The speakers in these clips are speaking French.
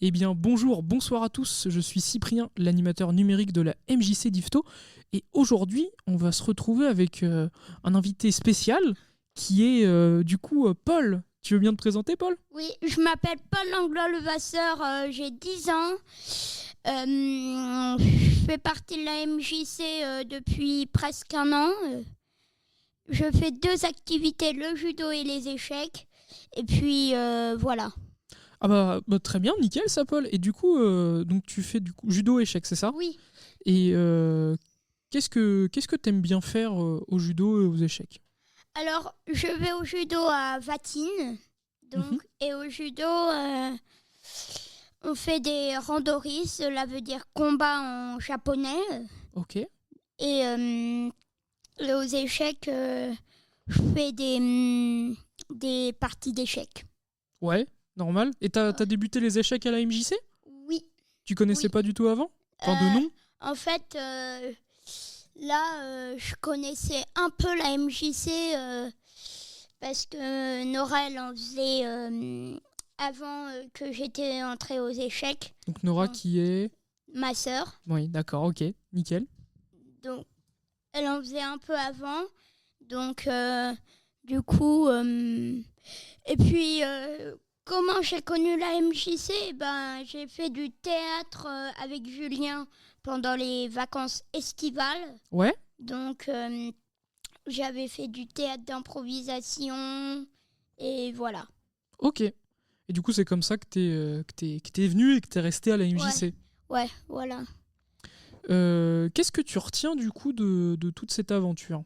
Eh bien, bonjour, bonsoir à tous, je suis Cyprien, l'animateur numérique de la MJC d'Yvetot, et aujourd'hui, on va se retrouver avec un invité spécial, qui est Paul. Tu veux bien te présenter, Paul ? Oui, je m'appelle Paul Langlois-Levasseur, j'ai 10 ans, je fais partie de la MJC depuis presque un an. Je fais 2 activités, le judo et les échecs, et puis voilà. Ah bah, très bien, nickel ça, Paul. Et du coup, donc tu fais du coup judo échec, c'est ça ? Oui, Et qu'est-ce que t'aimes bien faire au judo et aux échecs ? alors je vais au judo à Vatine, donc, et au judo, on fait des randori, cela veut dire combat en japonais, Ok. et aux échecs, je fais des parties d'échecs. Ouais, normal. Et t'as débuté les échecs à la MJC ? Oui. Tu connaissais pas du tout avant ? Enfin, de nom ? En fait, là, je connaissais un peu la MJC parce que Nora, elle en faisait avant que j'étais entrée aux échecs. Donc Nora qui est... Ma sœur. Oui, d'accord, ok, nickel. Donc, elle en faisait un peu avant. Donc, du coup... et puis, comment j'ai connu la MJC ? Ben, j'ai fait du théâtre avec Julien pendant les vacances estivales. Ouais. Donc, j'avais fait du théâtre d'improvisation et voilà. Ok. Et du coup, c'est comme ça que t'es venu et que t'es resté à la MJC. Ouais, voilà. Qu'est-ce que tu retiens du coup de toute cette aventure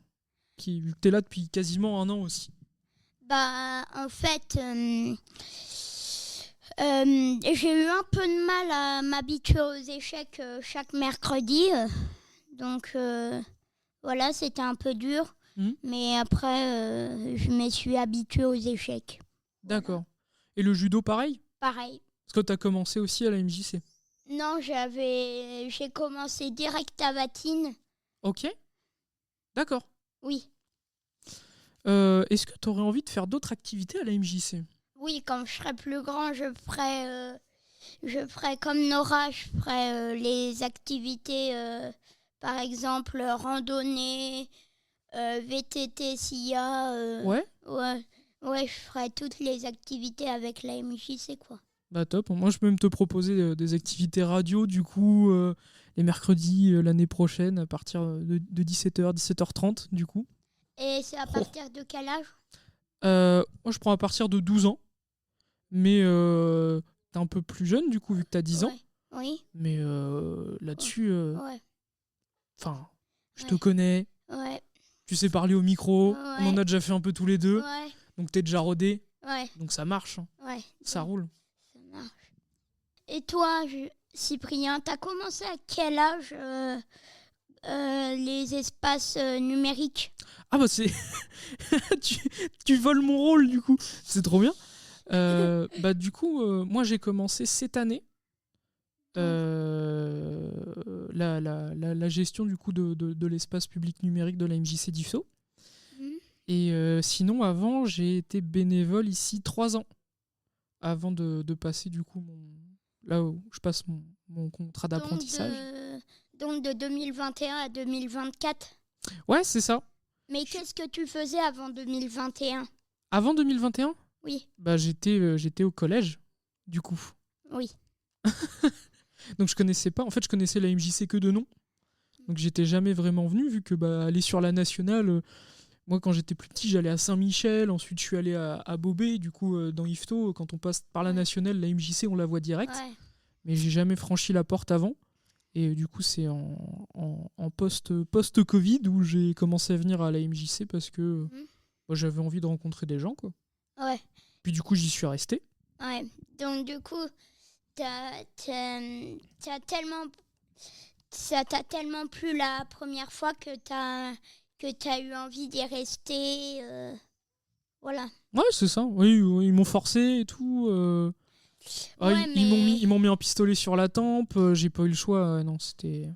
vu que t'es là depuis quasiment un an aussi ? Bah, en fait, j'ai eu un peu de mal à m'habituer aux échecs chaque mercredi. Donc, voilà, c'était un peu dur. Mais après, je me suis habituée aux échecs. D'accord. Voilà. Et le judo, pareil ? Pareil. Parce que t'as commencé aussi à la MJC. Non, j'ai commencé direct à Vatine. Ok. D'accord. Oui. Est-ce que t'aurais envie de faire d'autres activités à la MJC ? Oui, quand je serai plus grand, je ferai comme Nora, je ferai les activités, par exemple randonnée, VTT s'il y a. Ouais. Ouais, je ferai toutes les activités avec la MJC, quoi. Bah top, moi je peux même te proposer des activités radio du coup les mercredis l'année prochaine à partir de 17h, 17h30 du coup. Et c'est à partir de quel âge ? Moi je prends à partir de 12 ans, mais t'es un peu plus jeune du coup vu que t'as 10 ans. Oui. Mais là-dessus, ouais. Enfin, je te connais, ouais. Tu sais parler au micro, Ouais. on en a déjà fait un peu tous les deux, Ouais. donc t'es déjà rodé, Ouais. donc ça marche, hein. Ouais. Ça roule. Ça marche. Et toi, Cyprien, t'as commencé à quel âge les espaces numériques ? Ah bah c'est... tu voles mon rôle du coup, c'est trop bien. Bah du coup, moi j'ai commencé cette année la gestion du coup de l'espace public numérique de la MJC d'Yvetot. Et sinon avant j'ai été bénévole ici 3 ans avant de passer du coup là où je passe mon contrat d'apprentissage. Donc de 2021 à 2024 ? Ouais, c'est ça. Mais qu'est-ce que tu faisais avant 2021 ? Avant 2021 ? Oui. Bah j'étais au collège, du coup. Oui. Donc je connaissais pas. En fait, je connaissais la MJC que de nom. Donc j'étais jamais vraiment venu, vu que aller sur la nationale. Moi, quand j'étais plus petit, j'allais à Saint-Michel. Ensuite, je suis allé à Beauvais. Du coup, dans Yvetot, quand on passe par la nationale, la MJC, on la voit direct. Ouais. Mais j'ai jamais franchi la porte avant. Et du coup, c'est en post-Covid où j'ai commencé à venir à la MJC parce que j'avais envie de rencontrer des gens, quoi. Ouais. Puis du coup, j'y suis resté. Ouais. Donc du coup, ça t'a tellement plu la première fois que t'as eu envie d'y rester. Voilà. Ouais, c'est ça. Oui, ils m'ont forcé et tout. Ils m'ont mis un pistolet sur la tempe. J'ai pas eu le choix. Non, c'était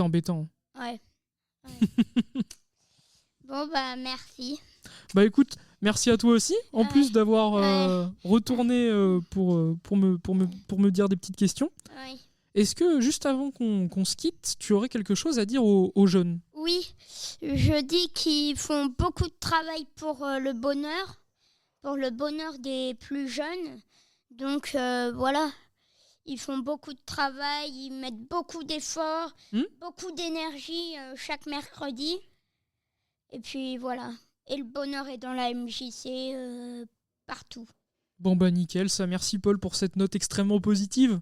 embêtant. Ouais. Bon, bah, merci. Bah écoute, Merci à toi aussi, en plus d'avoir retourné pour me dire des petites questions. Oui. Est-ce que, juste avant qu'on se quitte, tu aurais quelque chose à dire aux jeunes ? Oui, je dis qu'ils font beaucoup de travail pour le bonheur des plus jeunes. Donc voilà, ils font beaucoup de travail, ils mettent beaucoup d'efforts, beaucoup d'énergie chaque mercredi. Et puis voilà, et le bonheur est dans la MJC partout. Bon bah nickel, ça. Merci Paul pour cette note extrêmement positive.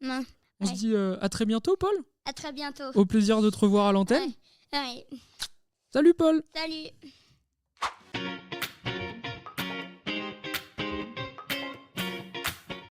Non. On se dit à très bientôt Paul. À très bientôt. Au plaisir de te revoir à l'antenne. Ouais. Salut Paul. Salut.